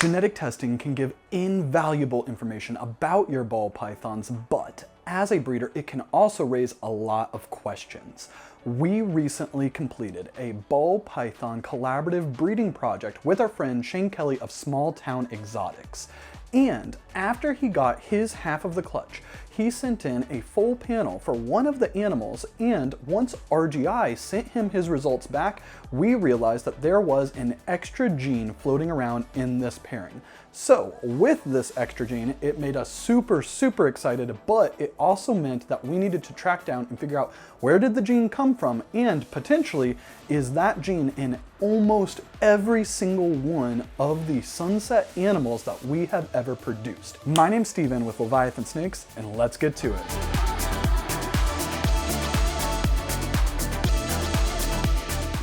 Genetic testing can give invaluable information about your ball pythons, but as a breeder, it can also raise a lot of questions. We recently completed a ball python collaborative breeding project with our friend Shane Kelly of Small Town Xotics. And after he got his half of the clutch, he sent in a full panel for one of the animals, and once RGI sent him his results back, we realized that there was an extra gene floating around in this pairing. So with this extra gene, it made us super excited, but it also meant that we needed to track down and figure out where did the gene come from, and potentially, is that gene in almost every single one of the sunset animals that we have ever produced. My name's Steven with Leviathan Snakes, and let's get to it.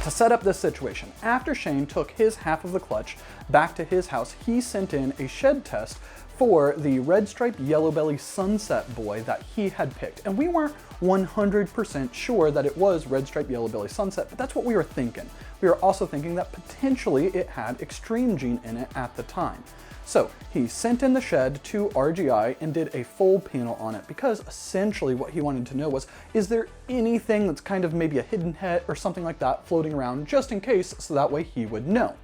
To set up this situation, after Shane took his half of the clutch back to his house, he sent in a shed test for the red-striped yellow-belly sunset boy that he had picked. And we weren't 100% sure that it was red-striped yellow-belly sunset, but that's what we were thinking. We were also thinking that potentially it had extreme gene in it at the time. So he sent in the shed to RGI and did a full panel on it, because essentially what he wanted to know was, is there anything that's kind of maybe a hidden het or something like that floating around, just in case, so that way he would know.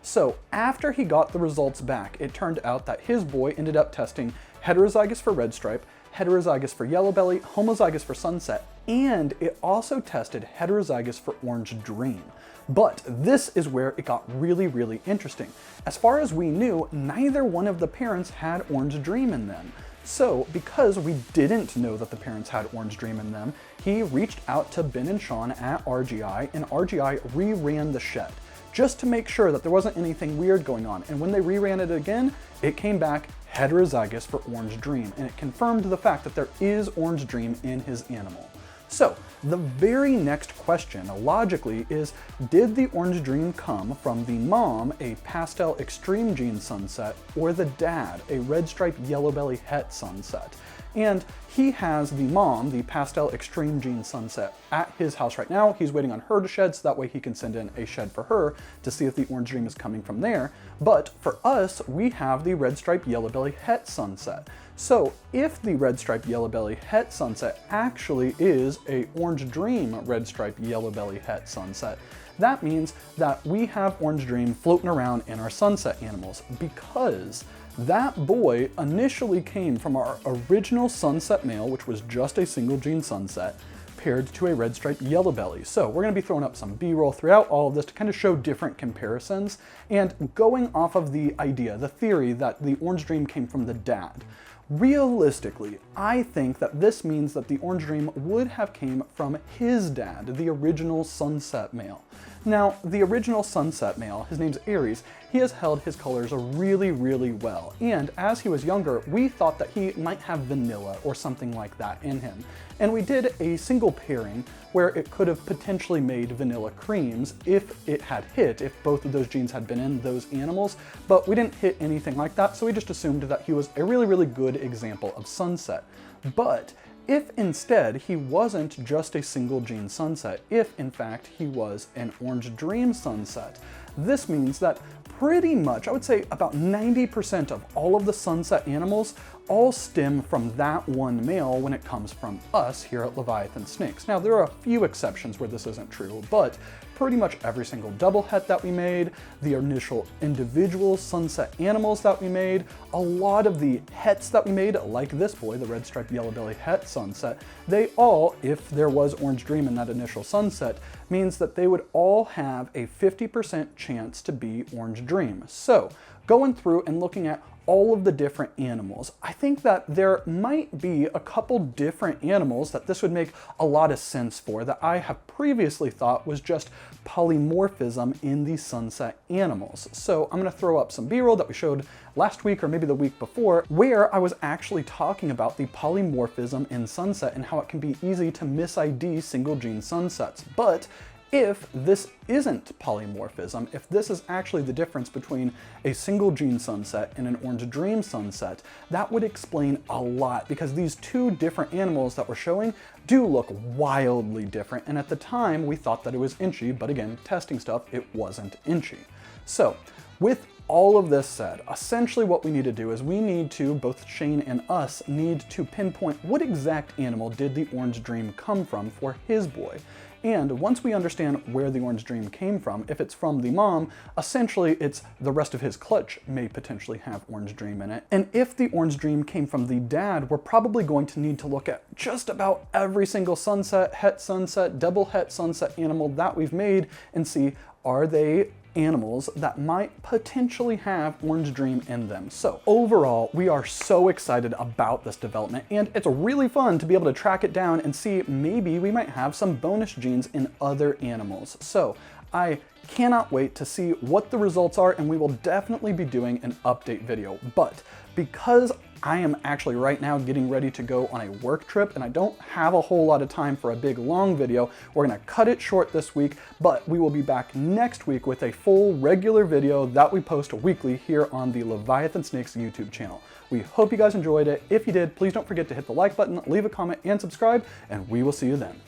So after he got the results back, it turned out that his boy ended up testing heterozygous for red stripe, heterozygous for yellow belly, homozygous for sunset, and it also tested heterozygous for orange dream. But this is where it got really interesting. As far as we knew, neither one of the parents had orange dream in them. So because we didn't know that the parents had orange dream in them, he reached out to Ben and Sean at RGI, and RGI reran the shed just to make sure that there wasn't anything weird going on. And when they reran it again, it came back heterozygous for orange dream, and it confirmed the fact that there is orange dream in his animal. So the very next question, logically, is did the orange dream come from the mom, a pastel extreme gene sunset, or the dad, a red striped yellow belly het sunset? And he has the mom, the pastel extreme gene sunset, at his house right now. He's waiting on her to shed, so that way he can send in a shed for her to see if the orange dream is coming from there. But for us, we have the red striped yellow belly het sunset. So if the red striped yellow belly het sunset actually is a orange dream red striped yellow belly het sunset, that means that we have orange dream floating around in our sunset animals, because that boy initially came from our original sunset male, which was just a single gene sunset, paired to a red striped yellow belly. So we're going to be throwing up some B-roll throughout all of this to kind of show different comparisons, and going off of the idea, the theory that the orange dream came from the dad. Realistically, I think that this means that the orange dream would have came from his dad, the original sunset male. Now, the original sunset male, his name's Aries, he has held his colors really well, and as he was younger, we thought that he might have vanilla or something like that in him. And we did a single pairing where it could have potentially made vanilla creams if it had hit, if both of those genes had been in those animals, but we didn't hit anything like that, so we just assumed that he was a really good example of sunset. But if instead he wasn't just a single gene sunset, if in fact he was an orange dream sunset, this means that pretty much, I would say about 90% of all of the sunset animals all stem from that one male when it comes from us here at Leviathan Snakes. Now, there are a few exceptions where this isn't true, but pretty much every single double het that we made, the initial individual sunset animals that we made, a lot of the hets that we made, like this boy, the red striped yellow belly het sunset, they all, if there was orange dream in that initial sunset, means that they would all have a 50% chance to be orange dream. So going through and looking at all of the different animals, I think that there might be a couple different animals that this would make a lot of sense for, that I have previously thought was just polymorphism in the sunset animals. So I'm going to throw up some B-roll that we showed last week or maybe the week before, where I was actually talking about the polymorphism in sunset and how it can be easy to mis-ID single gene sunsets. But if this isn't polymorphism, if this is actually the difference between a single gene sunset and an orange dream sunset, that would explain a lot, because these two different animals that we're showing do look wildly different, and at the time we thought that it was inchy, but again, testing stuff, it wasn't inchy. So with all of this said, essentially what we need to do is we need to, both Shane and us, need to pinpoint what exact animal did the orange dream come from for his boy. And once we understand where the orange dream came from, if it's from the mom, essentially it's the rest of his clutch may potentially have orange dream in it. And if the orange dream came from the dad, we're probably going to need to look at just about every single sunset, het sunset, double het sunset animal that we've made and see, are they animals that might potentially have orange dream in them. So overall, we are so excited about this development, and it's really fun to be able to track it down and see maybe we might have some bonus genes in other animals. So I cannot wait to see what the results are, and we will definitely be doing an update video. But because I am actually right now getting ready to go on a work trip and I don't have a whole lot of time for a big long video, we're gonna cut it short this week, but we will be back next week with a full regular video that we post weekly here on the Leviathan Snakes YouTube channel. We hope you guys enjoyed it. If you did, please don't forget to hit the like button, leave a comment, and subscribe, and we will see you then.